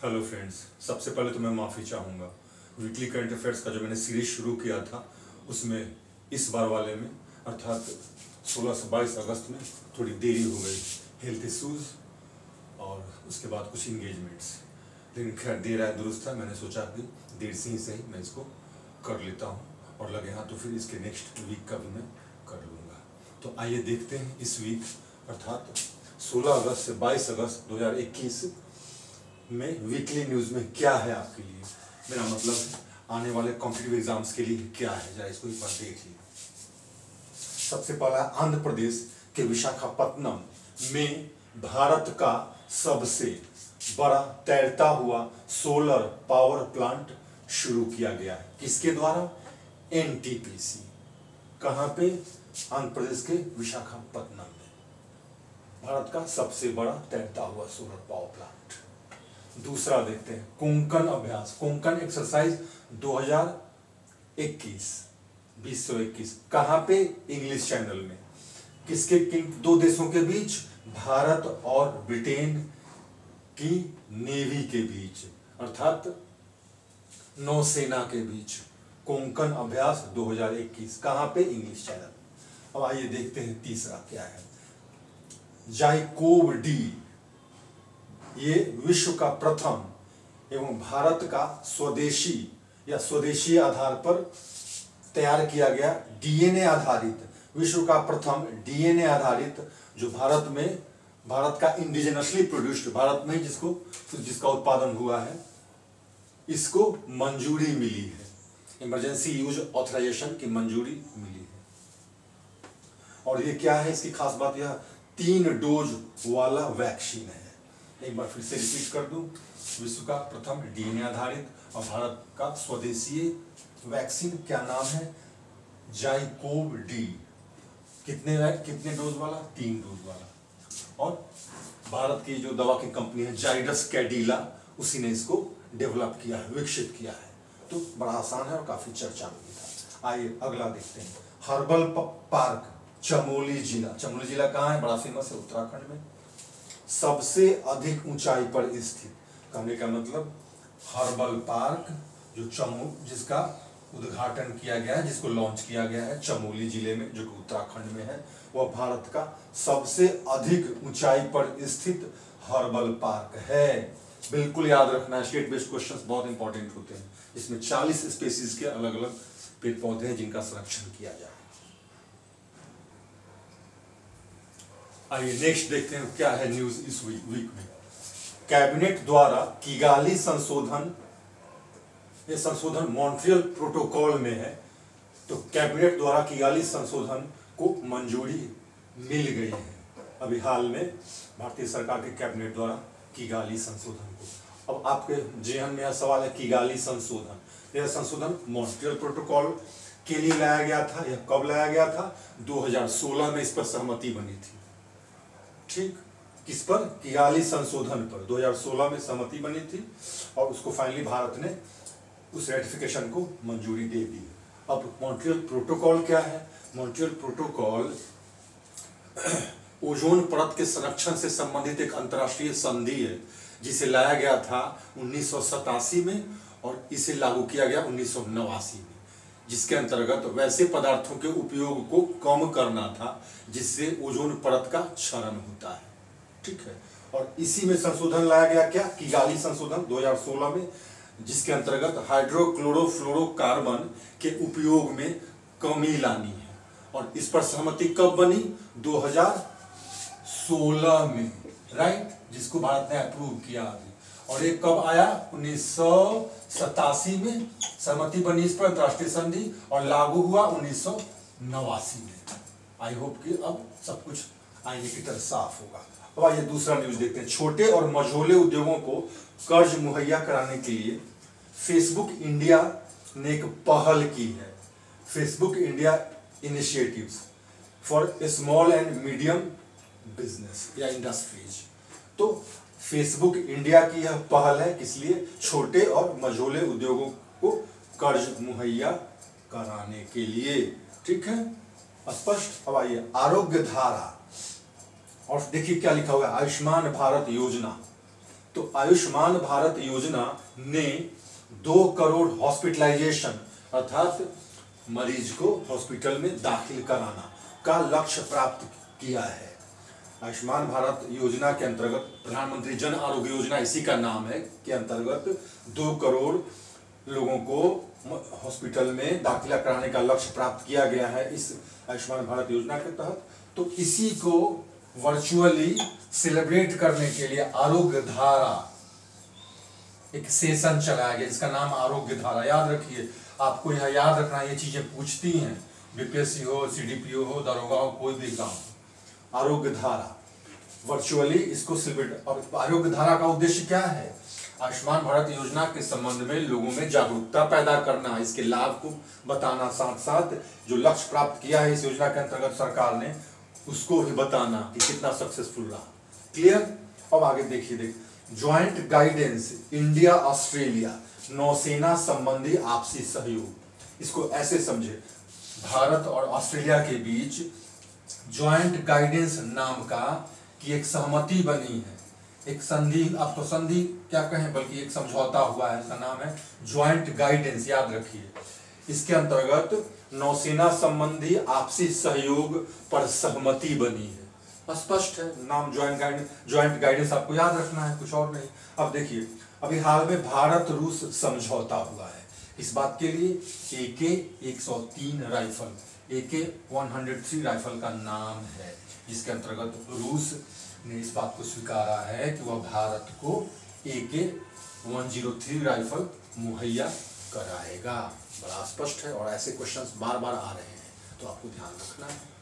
Hello friends, सबसे पहले तो मैं माफ़ी चाहूँगा। वीकली करंट अफेयर्स का जो मैंने सीरीज शुरू किया था उसमें इस बार वाले में अर्थात 16 से 22 अगस्त में थोड़ी देरी हो गई, हेल्थ इश्यूज़ और उसके बाद कुछ इंगेजमेंट्स। लेकिन खैर देर आए दुरुस्त है, मैंने सोचा कि देर से ही सही मैं इसको कर लेता हूँ और लगे हाँ तो फिर इसके नेक्स्ट वीक का भी मैं कर लूँगा। तो आइए देखते हैं इस वीक अर्थात 16 अगस्त से 22 अगस्त 2021 में वीकली न्यूज़ में क्या है आपके लिए। मेरा मतलब आने वाले कॉम्पिटिटिव एग्जाम्स के लिए क्या है, जरा इसको एक बार देख लीजिए। सबसे पहला आंध्र प्रदेश के विशाखापत्तनम में भारत का सबसे बड़ा तैरता हुआ सोलर पावर प्लांट शुरू किया गया है। किसके द्वारा? एनटीपीसी। कहां पे? आंध्र प्रदेश के विशाखापत्तनम में भारत का सबसे बड़ा तैरता हुआ सोलर पावर प्लांट। दूसरा देखते हैं कोंकण अभ्यास, कोंकण एक्सरसाइज 2021 कहां पे? इंग्लिश चैनल में। किसके किन दो देशों के बीच? भारत और ब्रिटेन की नेवी के बीच अर्थात नौसेना के बीच। कोंकण अभ्यास 2021 कहां पे? English channel. अब आइए देखते हैं तीसरा क्या है। जाइकोव डी, ये विश्व का प्रथम एवं भारत का स्वदेशी या स्वदेशी आधार पर तैयार किया गया डीएनए आधारित, विश्व का प्रथम डीएनए आधारित जो भारत का इंडिजिनसली प्रोड्यूस्ड, भारत में जिसका उत्पादन हुआ है, इसको मंजूरी मिली है, इमरजेंसी यूज ऑथराइजेशन की मंजूरी मिली है। और ये क्या है? इसकी खास बात यह 3 डोज वाला वैक्सीन है। एक बार फिर से रिपीट कर दूं, विश्व का प्रथम डीएनए आधारित और भारत का स्वदेशी वैक्सीन, क्या नाम है? जाइकोव डी। कितने डोज वाला? 3 डोज वाला। और भारत की जो दवा की कंपनी है जाइडस कैडिला, उसी ने इसको डेवलप किया है, विकसित किया है। तो बड़ा आसान है और काफी चर्चा में भी था। आइए अगला देखते हैं। हर्बल पार्क चमोली जिला कहाँ है? बड़ा फेमस है, उत्तराखंड में। सबसे अधिक ऊंचाई पर स्थित, कहने का मतलब हर्बल पार्क जिसका उद्घाटन किया गया है, जिसको लॉन्च किया गया है चमोली जिले में, जो कि उत्तराखंड में है, वह भारत का सबसे अधिक ऊंचाई पर स्थित हर्बल पार्क है। बिल्कुल याद रखना है, स्टेट बेस्ड क्वेश्चंस बहुत इंपॉर्टेंट होते हैं। इसमें 40 स्पीसीज के अलग अलग पेड़ पौधे हैं जिनका संरक्षण किया जाए। आइए नेक्स्ट देखते हैं क्या है न्यूज इस वीक में। कैबिनेट द्वारा किगाली संशोधन, ये संशोधन मॉन्ट्रियल प्रोटोकॉल में है, तो कैबिनेट द्वारा किगाली संशोधन को मंजूरी मिल गई है। अभी हाल में भारतीय सरकार के कैबिनेट द्वारा किगाली संशोधन को। अब आपके जेहन में यह सवाल है, किगाली संशोधन, यह संशोधन मॉन्ट्रियल प्रोटोकॉल के लिए लाया गया था। यह कब लाया गया था? 2016 में इस पर सहमति बनी थी। ठीक, किस पर? किगाली संशोधन पर 2016 में सहमति बनी थी और उसको फाइनली भारत ने उस रेटिफिकेशन को मंजूरी दे दी। अब मॉन्ट्रियल प्रोटोकॉल क्या है? मॉन्ट्रियल प्रोटोकॉल ओजोन परत के संरक्षण से संबंधित एक अंतर्राष्ट्रीय संधि है, जिसे लाया गया था 1987 में और इसे लागू किया गया 1989 में, जिसके अंतर्गत वैसे पदार्थों के उपयोग को कम करना था जिससे ओजोन परत का क्षरण होता है। ठीक है, और इसी में संशोधन लाया गया, क्या? किगाली संशोधन 2016 में, जिसके अंतर्गत हाइड्रोक्लोरोफ्लोरोकार्बन के उपयोग में कमी लानी है। और इस पर सहमति कब बनी? 2016 में, राइट, जिसको भारत ने अप्रूव किया अभी। और एक कब आया? 1987 में सहमति बनी इस पर, अंतर्राष्ट्रीय संधि, और लागू हुआ 1989 में। आई होप कि अब सब कुछ आईने की तरह साफ होगा। अब आइए दूसरा न्यूज देखते हैं। छोटे और मझोले उद्योगों को कर्ज मुहैया कराने के लिए फेसबुक इंडिया ने एक पहल की है। Facebook India initiatives for small and medium business या इंडस्ट्रीज। तो फेसबुक इंडिया की यह पहल है, किस लिए? छोटे और मझोले उद्योगों को कर्ज मुहैया कराने के लिए। ठीक है, स्पष्ट। अब आइए आरोग्य धारा, और देखिए क्या लिखा हुआ है, आयुष्मान भारत योजना। तो आयुष्मान भारत योजना ने 2 करोड़ हॉस्पिटलाइजेशन अर्थात मरीज को हॉस्पिटल में दाखिल कराना का लक्ष्य प्राप्त किया है। आयुष्मान भारत योजना के अंतर्गत प्रधानमंत्री जन आरोग्य योजना इसी का नाम है के अंतर्गत 2 करोड़ लोगों को हॉस्पिटल में दाखिला कराने का लक्ष्य प्राप्त किया गया है इस आयुष्मान भारत योजना के तहत। तो इसी को वर्चुअली सेलिब्रेट करने के लिए आरोग्य धारा एक सेशन चलाया गया जिसका नाम आरोग्य धारा। याद रखिए, आपको यह याद रखना, ये चीजें पूछती हैं, बीपीएससी हो, सीडीपीओ हो, दरोगा हो, कोई भी एग्जाम हो। आरोग्य धारा वर्चुअली इसको सेलिब्रेट। और आरोग्य धारा का उद्देश्य क्या है? आयुष्मान भारत योजना के संबंध में लोगों में जागरूकता पैदा करना, इसके लाभ को बताना, साथ साथ जो लक्ष्य प्राप्त किया है इस योजना के अंतर्गत सरकार ने उसको भी बताना कि कितना सक्सेसफुल रहा। क्लियर? अब आगे देखिए, ज्वाइंट गाइडेंस इंडिया ऑस्ट्रेलिया नौसेना संबंधी आपसी सहयोग। इसको ऐसे समझे, भारत और ऑस्ट्रेलिया के बीच ज्वाइंट गाइडेंस नाम का की एक सहमति बनी है, एक संधि, आपको संधि क्या कहें बल्कि एक समझौता हुआ है, इसका नाम है ज्वाइंट गाइडेंस। याद रखिए, इसके अंतर्गत नौसेना संबंधी आपसी सहयोग पर सहमति बनी है। स्पष्ट है, नाम ज्वाइंट गाइडेंस आपको याद रखना है, कुछ और नहीं। अब देखिए, अभी हाल में भारत रूस समझौता हुआ है इस बात के लिए। AK-103 राइफल, AK-103 राइफल का नाम है, जिसके अंतर्गत रूस ने इस बात को स्वीकारा है कि वह भारत को AK-103 राइफल मुहैया कराएगा। बड़ा स्पष्ट है और ऐसे क्वेश्चंस बार बार आ रहे हैं, तो आपको ध्यान रखना है।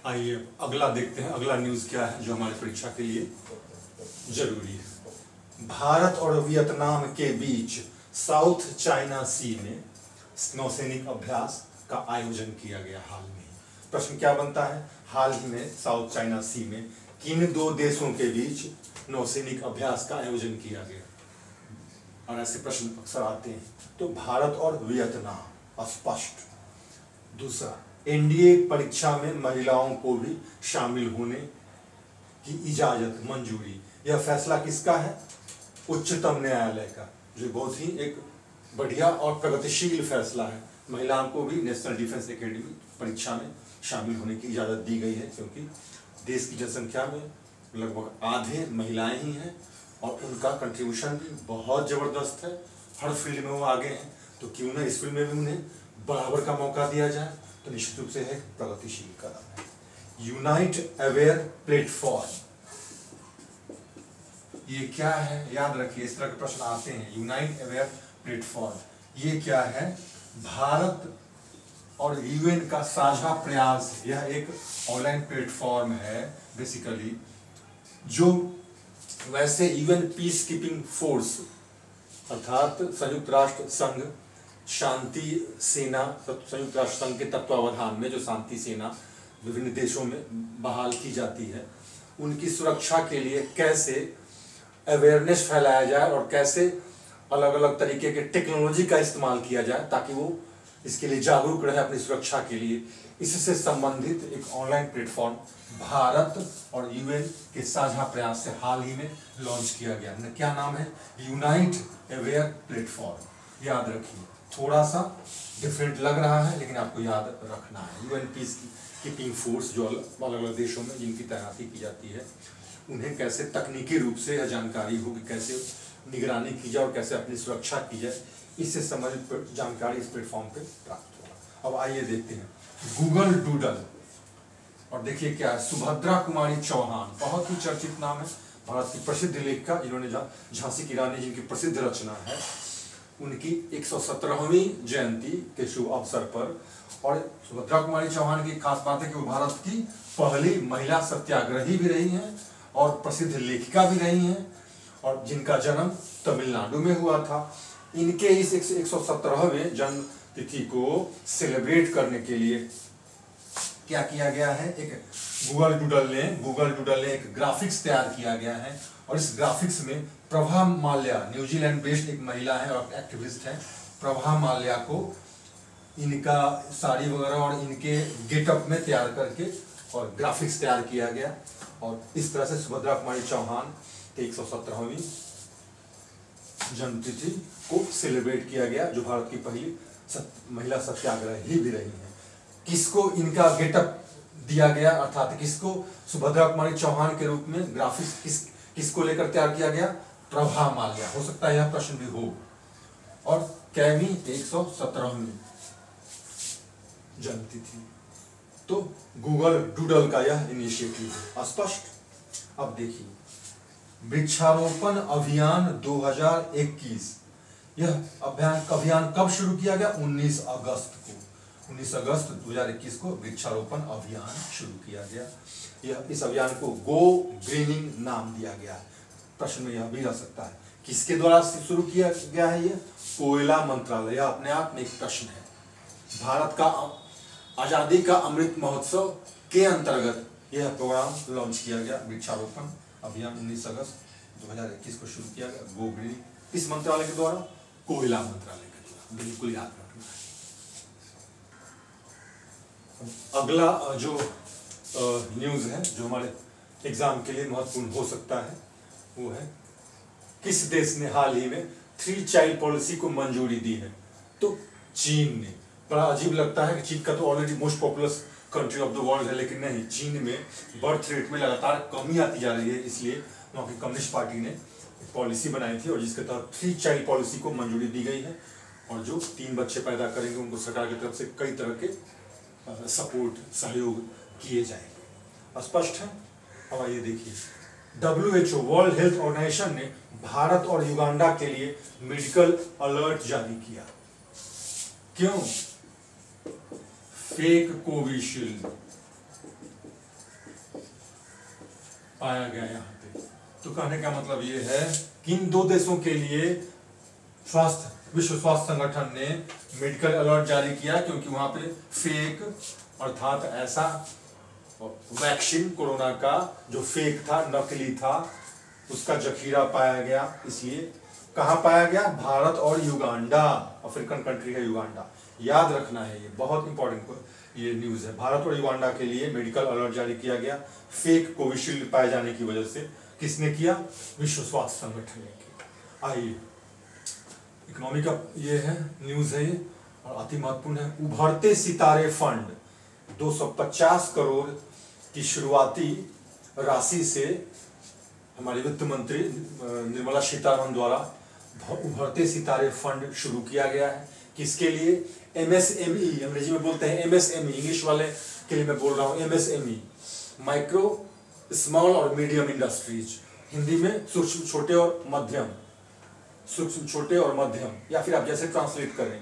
आइए अगला देखते हैं, अगला न्यूज क्या है जो हमारी परीक्षा के लिए जरूरी है। भारत और वियतनाम के बीच साउथ चाइना सी में नौसैनिक अभ्यास का आयोजन किया गया हाल में। प्रश्न क्या बनता है? हाल ही में साउथ चाइना सी में किन 2 देशों के बीच नौसैनिक अभ्यास का आयोजन किया गया? और ऐसे प्रश्न अक्सर आते हैं। तो भारत और वियतनाम, स्पष्ट। दूसरा, एनडीए परीक्षा में महिलाओं को भी शामिल होने की इजाजत, मंजूरी। यह फैसला किसका है? उच्चतम न्यायालय का, जो बहुत ही एक बढ़िया और प्रगतिशील फैसला है। महिलाओं को भी नेशनल डिफेंस एकेडमी परीक्षा में शामिल होने की इजाजत दी गई है, क्योंकि देश की जनसंख्या में लगभग आधे महिलाएं ही हैं और उनका कंट्रीब्यूशन भी बहुत जबरदस्त है। हर फील्ड में वो आगे हैं, तो क्यों ना इस फील्ड में भी उन्हें बराबर का मौका दिया जाए। तो निश्चित रूप से है प्रगतिशील कदम है। यूनाइट अवेयर प्लेटफॉर्म, ये क्या है? याद रखिए, इस तरह के प्रश्न आते हैं। यूनाइट अवेयर प्लेटफॉर्म ये क्या है? भारत और यूएन का साझा प्रयास। यह एक ऑनलाइन प्लेटफॉर्म है बेसिकली, जो वैसे यूएन पीस कीपिंग फोर्स अर्थात संयुक्त राष्ट्र संघ शांति सेना, संयुक्त राष्ट्र संघ के तत्वावधान में जो शांति सेना विभिन्न देशों में बहाल की जाती है, उनकी सुरक्षा के लिए कैसे अवेयरनेस फैलाया जाए और कैसे अलग अलग तरीके के टेक्नोलॉजी का इस्तेमाल किया जाए ताकि वो इसके लिए जागरूक रहे अपनी सुरक्षा के लिए। इससे संबंधित एक ऑनलाइन प्लेटफॉर्म भारत और यूएन के साझा प्रयास से हाल ही में लॉन्च किया गया। क्या नाम है? Unite aware platform. याद रखिए, थोड़ा सा डिफरेंट लग रहा है लेकिन आपको याद रखना है। यूएन पीस कीपिंग फोर्स जो अलग अलग देशों में जिनकी तैनाती की जाती है, उन्हें कैसे तकनीकी रूप से यह जानकारी हो कि कैसे निगरानी की जाए और कैसे अपनी सुरक्षा की जाए, इससे संबंधित जानकारी इस प्लेटफॉर्म पे प्राप्त होगा। अब आइए देखते हैं गूगल डूडल। और देखिए क्या है, सुभद्रा कुमारी चौहान, बहुत ही चर्चित नाम है, भारत की प्रसिद्ध लेखिका, इन्होंने झांसी की रानी जिनकी प्रसिद्ध रचना है, उनकी 117वीं जयंती के शुभ अवसर पर। और सुभद्रा कुमारी चौहान की खास बात है कि वो भारत की पहली महिला सत्याग्रही भी रही हैं और प्रसिद्ध लेखिका भी रही हैं, और जिनका जन्म तमिलनाडु में हुआ था। इनके इस 117वें जन्म तिथि को सेलिब्रेट करने के लिए क्या किया गया है, एक गूगल डूडल ने एक ग्राफिक्स तैयार किया गया है। और इस ग्राफिक्स में प्रभा माल्या, न्यूजीलैंड बेस्ड एक महिला है और एक्टिविस्ट है, प्रभा माल्या को इनका साड़ी वगैरह और इनके गेटअप में तैयार करके और ग्राफिक्स तैयार किया गया। और इस तरह से सुभद्रा कुमारी चौहान के 117वीं जन्मतिथि को सेलिब्रेट किया गया, जो भारत की पहली महिला सत्याग्रही भी रही हैं। किसको इनका गेटअप दिया गया, अर्थात किसको सुभद्रा कुमारी चौहान के रूप में ग्राफिक्स किसको लेकर तैयार किया गया? प्रभा माल्या। हो सकता है यह प्रश्न भी हो। और कैवी 117वीं जन्मतिथि। तो गूगल डूडल का यह इनिशिएटिव है। स्पष्ट। अब देखिए, वृक्षारोपण अभियान 2021, यह अभियान कब शुरू किया गया? 19 अगस्त को। 19 अगस्त 2021 को वृक्षारोपण अभियान शुरू किया गया। यह इस अभियान को गो ग्रीनिंग नाम दिया गया है। प्रश्न में यह भी रह सकता है, किसके द्वारा शुरू किया गया है? ये कोयला मंत्रालय। यह अपने आप में एक प्रश्न है। भारत का आजादी का अमृत महोत्सव के अंतर्गत यह प्रोग्राम लॉन्च किया गया। वृक्षारोपण अभियान 19 अगस्त 2021 को शुरू किया गया। गो ग्रीन किस मंत्रालय के द्वारा? कोयला मंत्रालय के द्वारा। बिल्कुल याद रखना है। अगला जो न्यूज है, जो हमारे एग्जाम के लिए महत्वपूर्ण हो सकता है, वो है किस देश ने हाल ही में 3 चाइल्ड पॉलिसी को मंजूरी दी है? तो चीन ने। बड़ा अजीब लगता है कि चीन का तो already most populous country of the world है, लेकिन नहीं, चीन में बर्थ रेट में लगातार कमी आती जा रही है। इसलिए वहाँ की कम्युनिस्ट पार्टी ने एक पॉलिसी बनाई थी और जिसके तहत 3 चाइल्ड पॉलिसी को मंजूरी दी गई है। और जो 3 बच्चे पैदा करेंगे उनको सरकार की तरफ से कई तरह के सपोर्ट, सहयोग किए जाएंगे। स्पष्ट है। अब आइए देखिए, WHO वर्ल्ड हेल्थ ऑर्गेनाइजेशन ने भारत और युगांडा के लिए मेडिकल अलर्ट जारी किया। क्यों? फेक कोविशील्ड पाया गया यहाँ पे। तो कहने का मतलब ये है कि इन 2 देशों के लिए विश्व स्वास्थ्य संगठन ने मेडिकल अलर्ट जारी किया, क्योंकि वहां पे फेक, अर्थात ऐसा वैक्सीन कोरोना का जो फेक था, नकली था, उसका जखीरा पाया गया। इसलिए कहाँ पाया गया? भारत और युगांडा, अफ्रीकन कंट्री है युगांडा। याद रखना है, ये बहुत इंपॉर्टेंट ये न्यूज है। भारत और युगांडा के लिए मेडिकल अलर्ट जारी किया गया फेक कोविशील्ड पाए जाने की वजह से। किसने किया? विश्व स्वास्थ्य संगठन ने किया। आइए, इकोनॉमी का ये है न्यूज है ये, और अति महत्वपूर्ण है। उभरते सितारे फंड 250 करोड़ की शुरुआती राशि से हमारी वित्त मंत्री निर्मला सीतारमण द्वारा उभरते सितारे फंड शुरू किया गया है। किसके लिए? MSME, अंग्रेजी में बोलते हैं MSME, इंग्लिश वाले के लिए मैं बोल रहा हूँ MSME, माइक्रो स्मॉल और मीडियम इंडस्ट्रीज। हिंदी में सूक्ष्म छोटे और मध्यम, सूक्ष्म छोटे और मध्यम, या फिर आप जैसे ट्रांसलेट करें,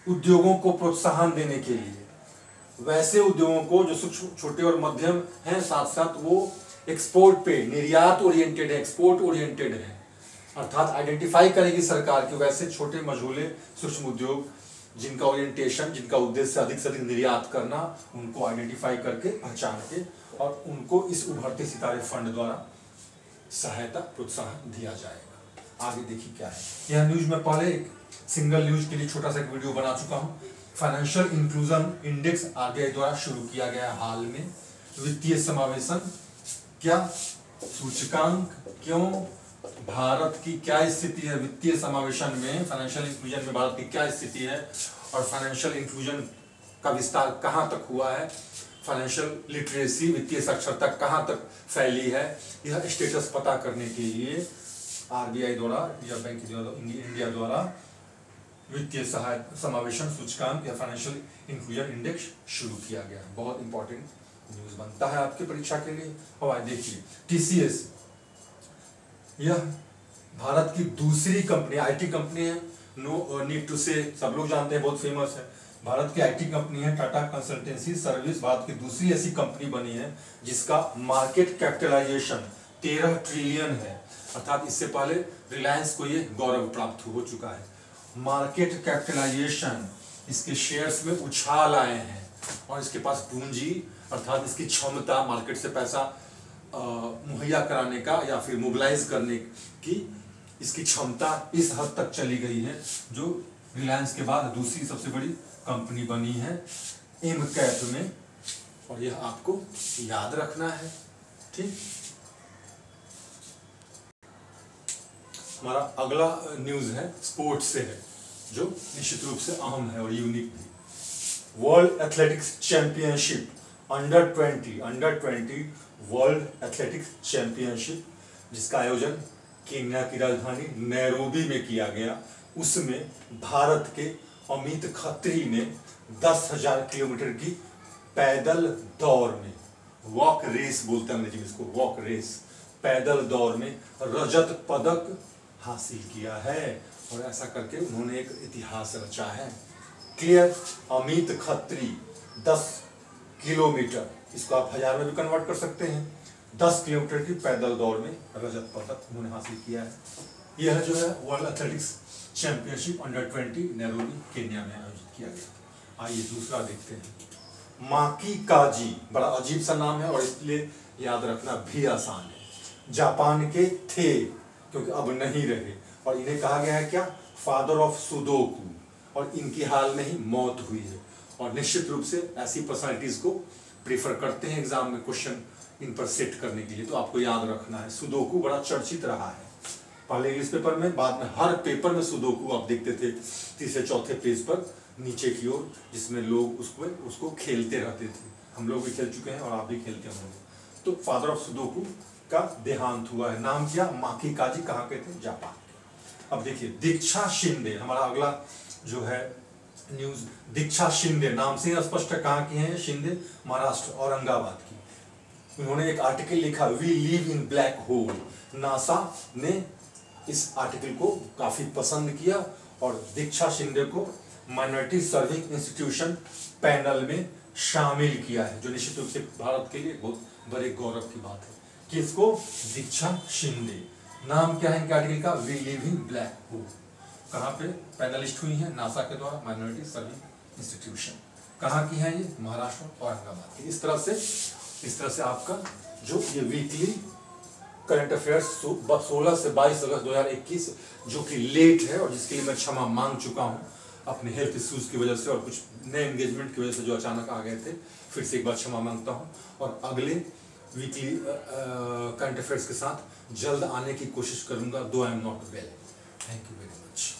उद्योगों को प्रोत्साहन देने के लिए। वैसे उद्योगों को जो सूक्ष्म छोटे और मध्यम हैं, साथ साथ वो एक्सपोर्ट पे, निर्यात ओरिएंटेड है, एक्सपोर्ट ओरिएंटेड है। अर्थात आइडेंटिफाई करेगी सरकार कि वैसे छोटे मझोले सूक्ष्म उद्योग जिनका ओरिएंटेशन, जिनका उद्देश्य अधिक से अधिक निर्यात करना, उनको आइडेंटिफाई करके, पहचान के, और उनको इस उभरते सितारे फंड द्वारा सहायता, प्रोत्साहन दिया जाएगा। आगे देखिए क्या है यह न्यूज। में पहले एक सिंगल न्यूज के लिए छोटा सा एक वीडियो बना चुका हूँ। फाइनेंशियल इंक्लूजन इंडेक्स RBI द्वारा शुरू किया गया हाल में। वित्तीय समावेशन क्या सूचकांक, क्यों, भारत की क्या स्थिति है वित्तीय समावेशन में, फाइनेंशियल इंक्लूजन में भारत की क्या स्थिति है, और फाइनेंशियल इंक्लूजन का विस्तार कहां तक हुआ है, फाइनेंशियल लिटरेसी, वित्तीय साक्षरता कहां तक फैली है, यह स्टेटस पता करने के लिए RBI द्वारा या बैंक इंडिया द्वारा वित्तीय समावेशन सूचकांक या फाइनेंशियल इंक्लूजन इंडेक्स शुरू किया गया। बहुत इंपॉर्टेंट न्यूज बनता है आपकी परीक्षा के लिए। और देखिए, TCS यह भारत की दूसरी कंपनी, IT कंपनी है, नो नीड टू से, सब लोग जानते हैं, बहुत फेमस है। भारत की IT कंपनी है टाटा कंसल्टेंसी सर्विस, भारत की दूसरी ऐसी कंपनी बनी है जिसका मार्केट कैपिटलाइजेशन 13 ट्रिलियन है। अर्थात इससे पहले रिलायंस को ये गौरव प्राप्त हो चुका है। मार्केट कैपिटलाइजेशन, इसके शेयर्स में उछाल आए हैं, और इसके पास पूंजी, अर्थात इसकी क्षमता, मार्केट से पैसा मुहैया कराने का या फिर मोबिलाइज करने की इसकी क्षमता इस हद तक चली गई है, जो रिलायंस के बाद दूसरी सबसे बड़ी कंपनी बनी है M कैप में। और यह आपको याद रखना है, ठीक। हमारा अगला न्यूज है स्पोर्ट्स से है, जो निश्चित रूप से अहम है और यूनिक भी। World athletics championship under 20 world athletics championship, जिसका आयोजन केन्या की राजधानी नैरोबी में किया गया, उसमें भारत के अमित खत्री ने 10,000 किलोमीटर की पैदल दौड़ में, वॉक रेस बोलते हैं अंग्रेजी में इसको, वॉक रेस, पैदल दौड़ में रजत पदक हासिल किया है। और ऐसा करके उन्होंने एक इतिहास रचा है। क्लियर। अमित खत्री 10 किलोमीटर, इसको आप 1000 में भी कन्वर्ट कर सकते हैं, 10 किलोमीटर की पैदल दौड़ में रजत पदक उन्होंने हासिल किया है। यह जो है world athletics championship under 20 Nairobi Kenya में आयोजित किया गया। आइए दूसरा देखते हैं। माकी काजी, बड़ा अजीब सा नाम है और इसलिए याद रखना भी आसान है। जापान के थे, क्योंकि अब नहीं रहे, और इन्हें कहा गया है क्या, फादर ऑफ सुडोकू, और इनकी हाल में ही मौत हुई है। और निश्चित रूप से ऐसी पर्सनालिटीज को प्रीफर करते हैं एग्जाम में क्वेश्चन इन पर सेट करने के लिए, तो आपको याद रखना है। सुडोकू बड़ा चर्चित रहा है, पहले इंग्लिश पेपर में, बाद में हर पेपर में सुडोकू आप देखते थे तीसरे चौथे पेज पर नीचे की ओर, जिसमें लोग उसको खेलते रहते थे। हम लोग भी खेल चुके हैं और आप भी खेलते होंगे। तो फादर ऑफ सुडोकू का देहांत हुआ है। नाम क्या, माकी काजी, कहाँ के थे, जापान के। अब देखिए दीक्षा शिंदे, हमारा अगला जो है न्यूज। दीक्षा शिंदे नाम से स्पष्ट है कहाँ की हैं शिंदे, महाराष्ट्र औरंगाबाद की। उन्होंने एक आर्टिकल लिखा, we live in black hole. NASA ने इस आर्टिकल को काफी पसंद किया और दीक्षा शिंदे को माइनॉरिटी सर्विंग इंस्टीट्यूशन पैनल में शामिल किया है, जो निश्चित रूप से भारत के लिए बहुत बड़े गौरव की बात है। किसको, दीक्षा शिंदे। नाम क्या है इनके आर्टिकल का, we live in black hole. कहाँ पे पैनलिस्ट हुई है, नासा के द्वारा, माइनॉरिटी सर्विंग इंस्टीट्यूशन। कहाँ की है ये, महाराष्ट्र औरंगाबाद की। इस तरह से आपका जो ये वीकली करंट अफेयर्स 16 से 22 अगस्त 2021, जो कि लेट है और जिसके लिए मैं क्षमा मांग चुका हूं अपने हेल्थ इश्यूज की वजह से और कुछ नए एंगेजमेंट की वजह से जो अचानक आ गए थे, फिर से एक बार क्षमा मांगता हूं। और अगले वीकली करंट अफेयर्स के साथ जल्द आने की कोशिश करूंगा, दो I am not well. Thank you very much.